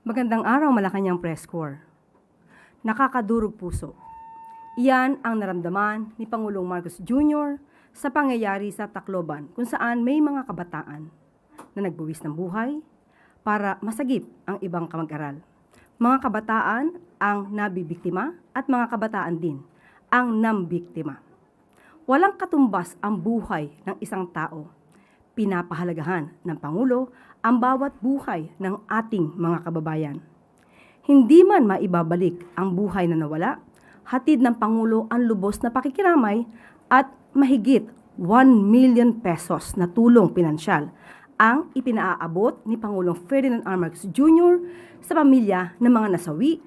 Magandang araw, Malacanang Press Corps. Nakakadurog puso. Iyan ang naramdaman ni Pangulong Marcos Jr. sa pangyayari sa Tacloban kung saan may mga kabataan na nagbuwis ng buhay para masagip ang ibang kamag-aral. Mga kabataan ang nabibiktima at mga kabataan din ang nambiktima. Walang katumbas ang buhay ng isang tao. Pinapahalagahan ng Pangulo ang bawat buhay ng ating mga kababayan. Hindi man maibabalik ang buhay na nawala, hatid ng Pangulo ang lubos na pakikiramay at mahigit 1 million pesos na tulong pinansyal ang ipinaaabot ni Pangulong Ferdinand R. Marcos Jr. sa pamilya ng mga nasawi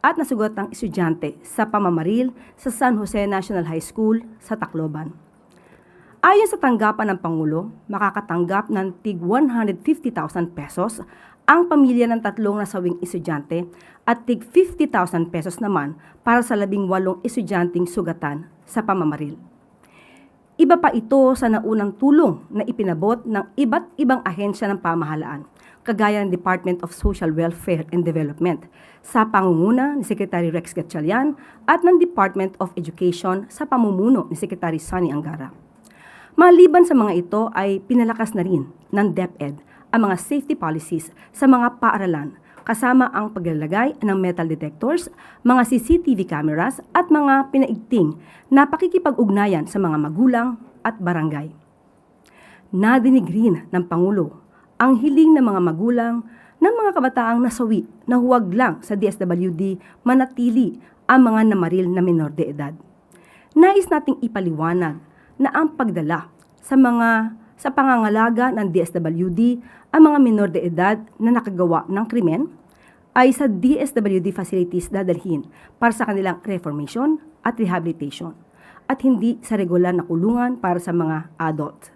at nasugatang estudyante sa pamamaril sa San Jose National High School sa Tacloban. Ayon sa tanggapan ng Pangulo, makakatanggap ng tig 150,000 pesos ang pamilya ng tatlong nasawing estudyante at tig 50,000 pesos naman para sa 18 estudyanteng sugatan sa pamamaril. Iba pa ito sa naunang tulong na ipinabot ng iba't ibang ahensya ng pamahalaan, kagaya ng Department of Social Welfare and Development sa pangunguna ni Secretary Rex Gatchalian at ng Department of Education sa pamumuno ni Secretary Sonny Angara. Maliban sa mga ito ay pinalakas na rin ng DepEd ang mga safety policies sa mga paaralan kasama ang paglalagay ng metal detectors, mga CCTV cameras at mga pinaigting na pakikipag-ugnayan sa mga magulang at barangay. Nadinig rin ng Pangulo ang hiling ng mga magulang ng mga kabataang nasawi na huwag lang sa DSWD manatili ang mga namaril na menor de edad. Nais nating ipaliwanag na ang pagdala sa pangangalaga ng DSWD ang mga menor de edad na nakagawa ng krimen ay sa DSWD facilities dadalhin para sa kanilang reformation at rehabilitation at hindi sa regular na kulungan para sa mga adult.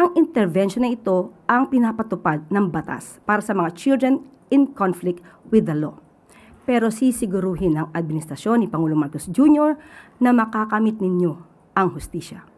Ang intervention na ito ang pinapatupad ng batas para sa mga children in conflict with the law. Pero sisiguruhin ng administrasyon ni Pangulong Marcos Jr. na makakamit ninyo ang hustisya.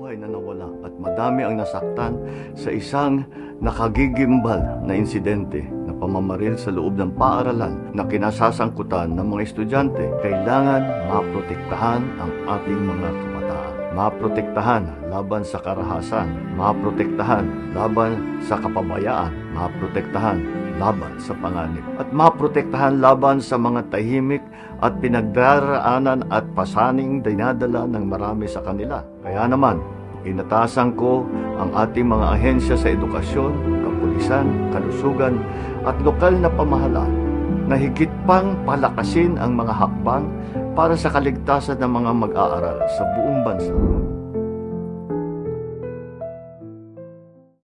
Na nawala at madami ang nasaktan sa isang nakagigimbal na insidente na pamamaril sa loob ng paaralan na kinasasangkutan ng mga estudyante. Kailangan maprotektahan ang ating mga kabataan. Maprotektahan laban sa karahasan, maprotektahan laban sa kapabayaan, maprotektahan laban sa panganib, at maprotektahan laban sa mga tahimik at pinagdaraanan at pasaning dinadala ng marami sa kanila. Kaya naman, inatasan ko ang ating mga ahensya sa edukasyon, kapulisan, kalusugan at lokal na pamahalaan na higit pang palakasin ang mga hakbang para sa kaligtasan ng mga mag-aaral sa buong bansa.